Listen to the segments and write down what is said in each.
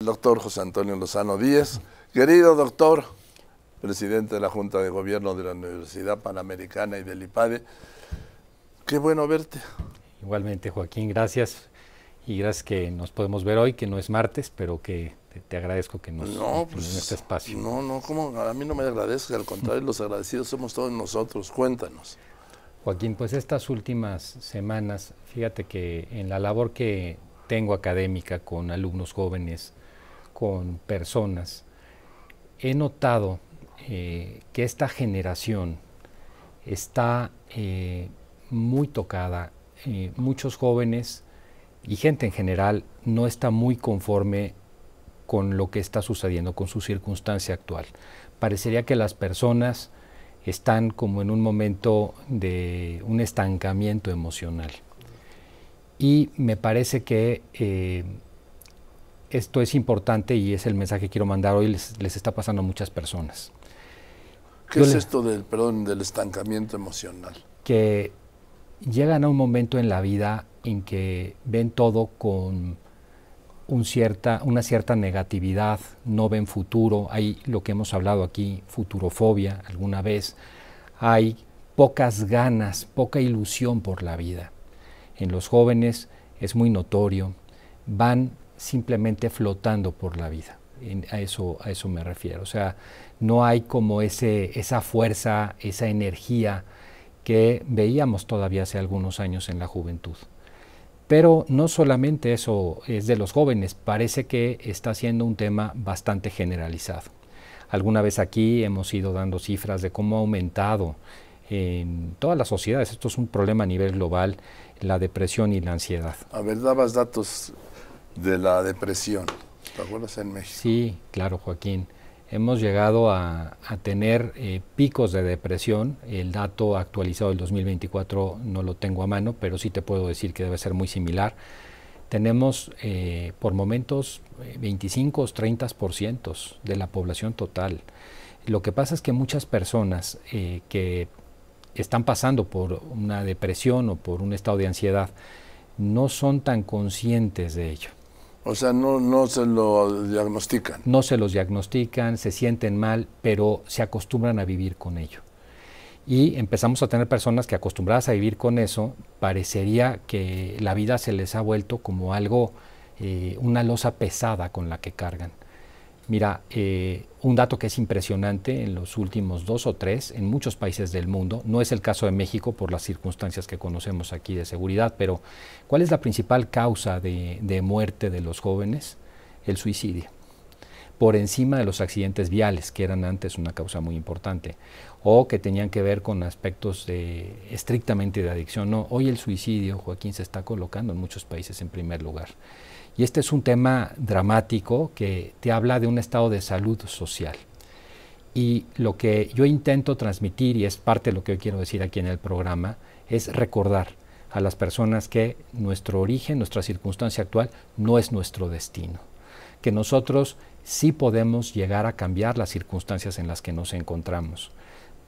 el doctor José Antonio Lozano Díez. Querido doctor, presidente de la Junta de Gobierno de la Universidad Panamericana y del IPADE, qué bueno verte. Igualmente, Joaquín, gracias. Y gracias que nos podemos ver hoy, que no es martes, pero que te agradezco que nos en este espacio. No, ¿cómo? A mí no me agradezco, al contrario, los agradecidos somos todos nosotros. Cuéntanos. Joaquín, pues estas últimas semanas, fíjate que en la labor que tengo académica con alumnos jóvenes, con personas, he notado que esta generación está muy tocada. Muchos jóvenes y gente en general no está muy conforme con lo que está sucediendo, con su circunstancia actual. Parecería que las personas están como en un momento de un estancamiento emocional. Y me parece que esto es importante y es el mensaje que quiero mandar hoy, les está pasando a muchas personas. ¿Qué es esto del estancamiento emocional? Que llegan a un momento en la vida en que ven todo con una cierta negatividad, no ven futuro, hay lo que hemos hablado aquí, futurofobia alguna vez, hay pocas ganas, poca ilusión por la vida. En los jóvenes es muy notorio, van simplemente flotando por la vida, a eso me refiero, o sea, no hay como esa fuerza, esa energía que veíamos todavía hace algunos años en la juventud. Pero no solamente eso es de los jóvenes, parece que está siendo un tema bastante generalizado. Alguna vez aquí hemos ido dando cifras de cómo ha aumentado en todas las sociedades, esto es un problema a nivel global, la depresión y la ansiedad. A ver, dabas datos de la depresión, ¿te acuerdas en México? Sí, claro, Joaquín. Hemos llegado a tener picos de depresión. El dato actualizado del 2024 no lo tengo a mano, pero sí te puedo decir que debe ser muy similar. Tenemos por momentos 25 o 30% de la población total. Lo que pasa es que muchas personas que están pasando por una depresión o por un estado de ansiedad no son tan conscientes de ello. O sea, no se lo diagnostican. No se los diagnostican, se sienten mal, pero se acostumbran a vivir con ello. Y empezamos a tener personas que acostumbradas a vivir con eso, parecería que la vida se les ha vuelto como algo, una losa pesada con la que cargan. Mira, un dato que es impresionante en los últimos 2 o 3, en muchos países del mundo, no es el caso de México por las circunstancias que conocemos aquí de seguridad, pero ¿cuál es la principal causa de muerte de los jóvenes? El suicidio. Por encima de los accidentes viales, que eran antes una causa muy importante, o que tenían que ver con aspectos estrictamente de adicción. No, hoy el suicidio, Joaquín, se está colocando en muchos países en primer lugar. Y este es un tema dramático que te habla de un estado de salud social. Y lo que yo intento transmitir, y es parte de lo que hoy quiero decir aquí en el programa, es recordar a las personas que nuestro origen, nuestra circunstancia actual, no es nuestro destino. Que nosotros sí podemos llegar a cambiar las circunstancias en las que nos encontramos.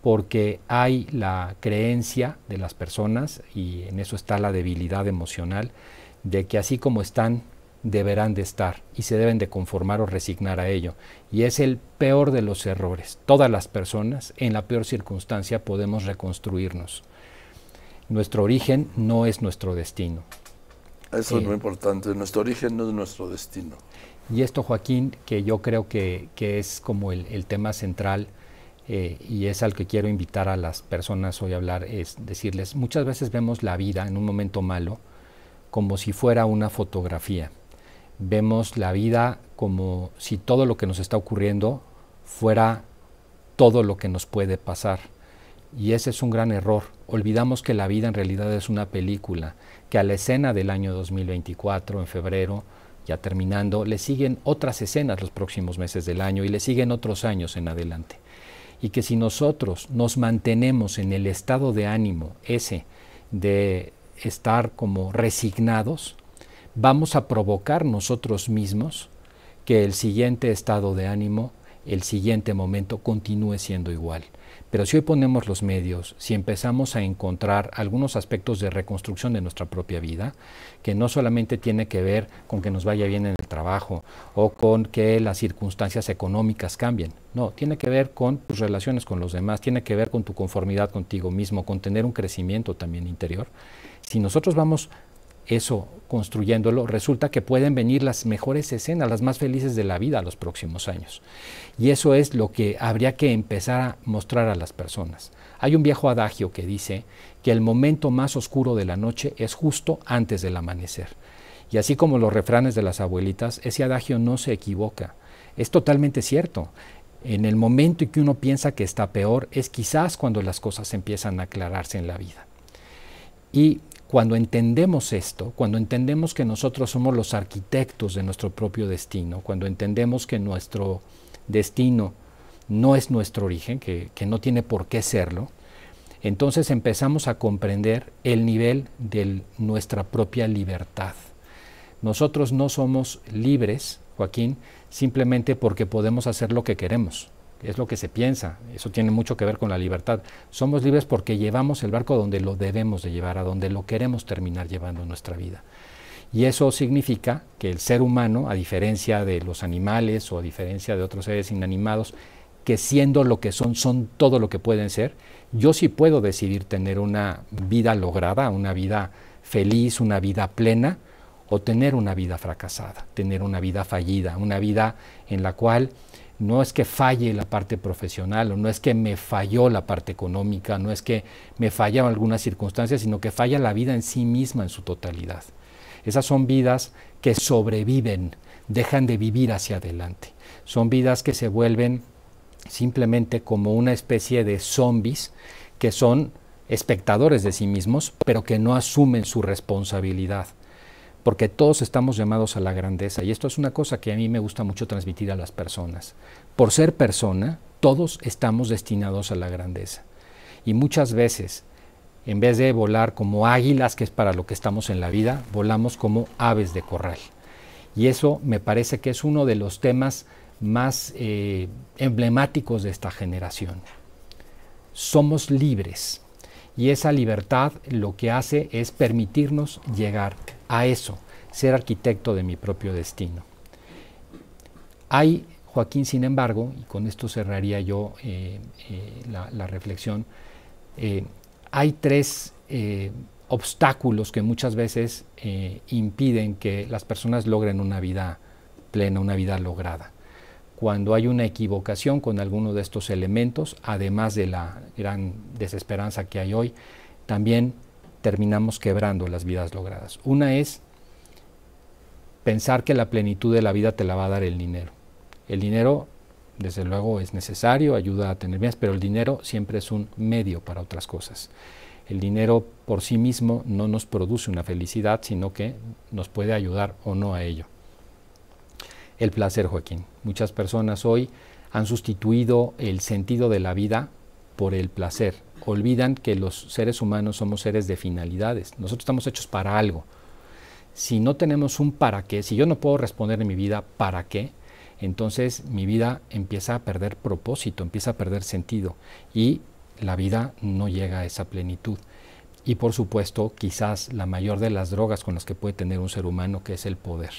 Porque hay la creencia de las personas, y en eso está la debilidad emocional, de que así como están, deberán de estar y se deben de conformar o resignar a ello. Y es el peor de los errores. Todas las personas en la peor circunstancia podemos reconstruirnos. Nuestro origen no es nuestro destino. Eso es muy importante, nuestro origen no es nuestro destino. Y esto, Joaquín, que yo creo que es como el tema central y es al que quiero invitar a las personas hoy a hablar, es decirles, muchas veces vemos la vida en un momento malo como si fuera una fotografía. Vemos la vida como si todo lo que nos está ocurriendo fuera todo lo que nos puede pasar. Y ese es un gran error. Olvidamos que la vida en realidad es una película, que a la escena del año 2024, en febrero, ya terminando, le siguen otras escenas los próximos meses del año y le siguen otros años en adelante. Y que si nosotros nos mantenemos en el estado de ánimo ese de estar como resignados, vamos a provocar nosotros mismos que el siguiente estado de ánimo el siguiente momento continúe siendo igual. Pero si hoy ponemos los medios, si empezamos a encontrar algunos aspectos de reconstrucción de nuestra propia vida, que no solamente tiene que ver con que nos vaya bien en el trabajo o con que las circunstancias económicas cambien, no, tiene que ver con tus relaciones con los demás, tiene que ver con tu conformidad contigo mismo, con tener un crecimiento también interior. Si nosotros vamos eso construyéndolo, resulta que pueden venir las mejores escenas, las más felices de la vida los próximos años. Y eso es lo que habría que empezar a mostrar a las personas. Hay un viejo adagio que dice que el momento más oscuro de la noche es justo antes del amanecer. Y así como los refranes de las abuelitas, ese adagio no se equivoca. Es totalmente cierto. En el momento en que uno piensa que está peor, es quizás cuando las cosas empiezan a aclararse en la vida. Y cuando entendemos esto, cuando entendemos que nosotros somos los arquitectos de nuestro propio destino, cuando entendemos que nuestro destino no es nuestro origen, que no tiene por qué serlo, entonces empezamos a comprender el nivel de nuestra propia libertad. Nosotros no somos libres, Joaquín, simplemente porque podemos hacer lo que queremos. Es lo que se piensa, eso tiene mucho que ver con la libertad. Somos libres porque llevamos el barco donde lo debemos de llevar, a donde lo queremos terminar llevando en nuestra vida. Y eso significa que el ser humano, a diferencia de los animales o a diferencia de otros seres inanimados, que siendo lo que son todo lo que pueden ser, yo sí puedo decidir tener una vida lograda, una vida feliz, una vida plena, o tener una vida fracasada, tener una vida fallida, una vida en la cual no es que falle la parte profesional, o no es que me falló la parte económica, no es que me fallaron algunas circunstancias, sino que falla la vida en sí misma en su totalidad. Esas son vidas que sobreviven, dejan de vivir hacia adelante. Son vidas que se vuelven simplemente como una especie de zombies que son espectadores de sí mismos, pero que no asumen su responsabilidad. Porque todos estamos llamados a la grandeza, y esto es una cosa que a mí me gusta mucho transmitir a las personas. Por ser persona, todos estamos destinados a la grandeza. Y muchas veces, en vez de volar como águilas, que es para lo que estamos en la vida, volamos como aves de corral. Y eso me parece que es uno de los temas más emblemáticos de esta generación. Somos libres, y esa libertad lo que hace es permitirnos llegar a eso, ser arquitecto de mi propio destino. Hay, Joaquín, sin embargo, y con esto cerraría yo la reflexión, hay tres obstáculos que muchas veces impiden que las personas logren una vida plena, una vida lograda. Cuando hay una equivocación con alguno de estos elementos, además de la gran desesperanza que hay hoy, también terminamos quebrando las vidas logradas. Una es pensar que la plenitud de la vida te la va a dar el dinero. El dinero, desde luego, es necesario, ayuda a tener bienes, pero el dinero siempre es un medio para otras cosas. El dinero por sí mismo no nos produce una felicidad, sino que nos puede ayudar o no a ello. El placer, Joaquín. Muchas personas hoy han sustituido el sentido de la vida por el placer. Olvidan que los seres humanos somos seres de finalidades. Nosotros estamos hechos para algo. Si no tenemos un para qué, si yo no puedo responder en mi vida para qué, entonces mi vida empieza a perder propósito, empieza a perder sentido y la vida no llega a esa plenitud. Y por supuesto, quizás la mayor de las drogas con las que puede tener un ser humano, que es el poder.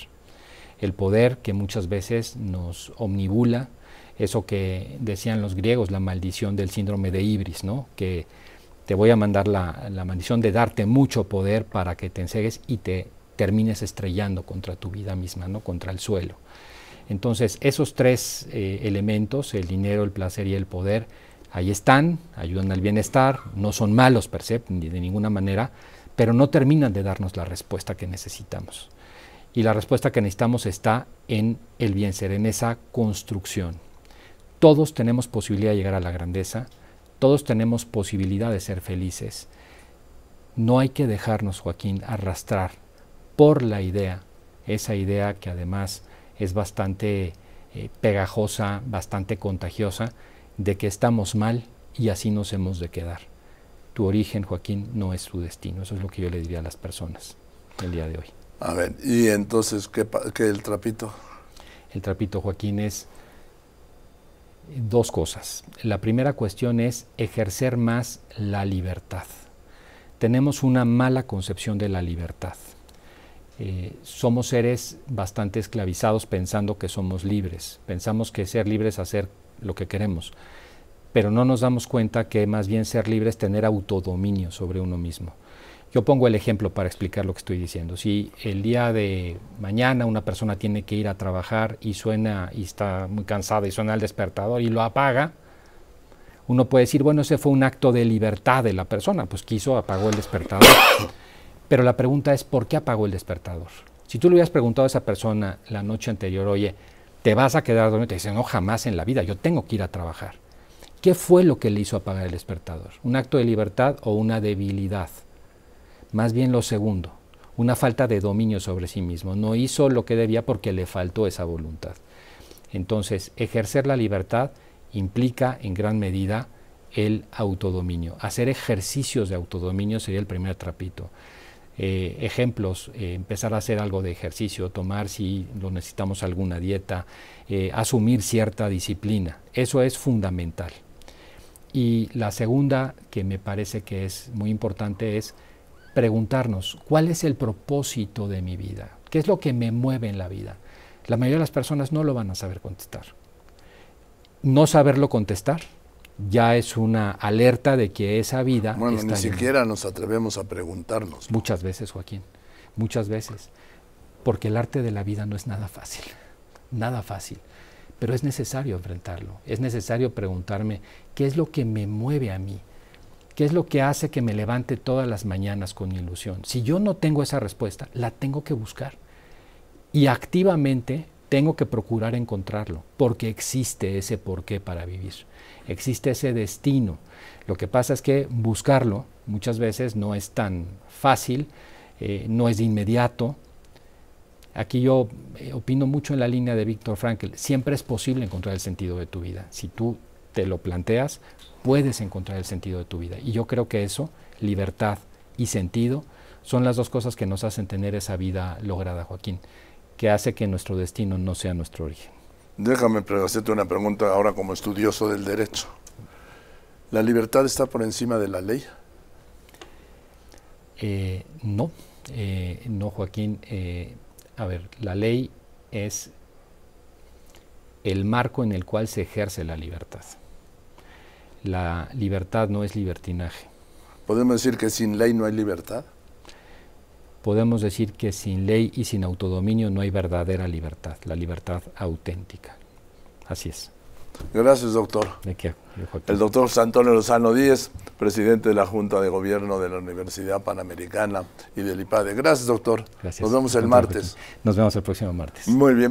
El poder que muchas veces nos omnibula, eso que decían los griegos, la maldición del síndrome de Ibris, ¿no? Que te voy a mandar la maldición de darte mucho poder para que te encegues y te termines estrellando contra tu vida misma, ¿no? Contra el suelo. Entonces, esos tres elementos, el dinero, el placer y el poder, ahí están, ayudan al bienestar, no son malos per se, ni de ninguna manera, pero no terminan de darnos la respuesta que necesitamos. Y la respuesta que necesitamos está en el bien ser, en esa construcción. Todos tenemos posibilidad de llegar a la grandeza, todos tenemos posibilidad de ser felices. No hay que dejarnos, Joaquín, arrastrar por la idea, esa idea que además es bastante pegajosa, bastante contagiosa, de que estamos mal y así nos hemos de quedar. Tu origen, Joaquín, no es tu destino. Eso es lo que yo le diría a las personas el día de hoy. A ver, y entonces, ¿qué el trapito? El trapito, Joaquín, es Dos cosas. La primera cuestión es ejercer más la libertad. Tenemos una mala concepción de la libertad. Somos seres bastante esclavizados pensando que somos libres. Pensamos que ser libres es hacer lo que queremos, pero no nos damos cuenta que más bien ser libre es tener autodominio sobre uno mismo. Yo pongo el ejemplo para explicar lo que estoy diciendo. Si el día de mañana una persona tiene que ir a trabajar y suena y está muy cansada y suena el despertador y lo apaga, uno puede decir, bueno, ese fue un acto de libertad de la persona, pues quiso, apagó el despertador. Pero la pregunta es, ¿por qué apagó el despertador? Si tú le hubieras preguntado a esa persona la noche anterior, oye, ¿te vas a quedar dormido? Te dice, no, jamás en la vida, yo tengo que ir a trabajar. ¿Qué fue lo que le hizo apagar el despertador? ¿Un acto de libertad o una debilidad? Más bien lo segundo, una falta de dominio sobre sí mismo. No hizo lo que debía porque le faltó esa voluntad. Entonces, ejercer la libertad implica en gran medida el autodominio. Hacer ejercicios de autodominio sería el primer trapito. Ejemplos, empezar a hacer algo de ejercicio, tomar si lo necesitamos alguna dieta, asumir cierta disciplina. Eso es fundamental. Y la segunda, que me parece que es muy importante, es preguntarnos, ¿cuál es el propósito de mi vida? ¿Qué es lo que me mueve en la vida? La mayoría de las personas no lo van a saber contestar. No saberlo contestar ya es una alerta de que esa vida bueno, está ni siquiera nos atrevemos a preguntarnos. Muchas veces, Joaquín, muchas veces. Porque el arte de la vida no es nada fácil, pero es necesario enfrentarlo. Es necesario preguntarme qué es lo que me mueve a mí, qué es lo que hace que me levante todas las mañanas con ilusión. Si yo no tengo esa respuesta, la tengo que buscar y activamente tengo que procurar encontrarlo, porque existe ese porqué para vivir, existe ese destino. Lo que pasa es que buscarlo muchas veces no es tan fácil, no es de inmediato. Aquí yo opino mucho en la línea de Viktor Frankl, siempre es posible encontrar el sentido de tu vida. Si tú te lo planteas, puedes encontrar el sentido de tu vida. Y yo creo que eso, libertad y sentido, son las dos cosas que nos hacen tener esa vida lograda, Joaquín, que hace que nuestro destino no sea nuestro origen. Déjame hacerte una pregunta ahora como estudioso del derecho. ¿La libertad está por encima de la ley? No, Joaquín. A ver, la ley es el marco en el cual se ejerce la libertad. La libertad no es libertinaje. ¿Podemos decir que sin ley no hay libertad? Podemos decir que sin ley y sin autodominio no hay verdadera libertad, la libertad auténtica. Así es. Gracias, doctor. ¿De qué, Joaquín? El doctor Antonio Lozano Díez, presidente de la Junta de Gobierno de la Universidad Panamericana y del IPADE. Gracias, doctor. Gracias. Nos vemos el martes. Nos vemos el próximo martes. Muy bien.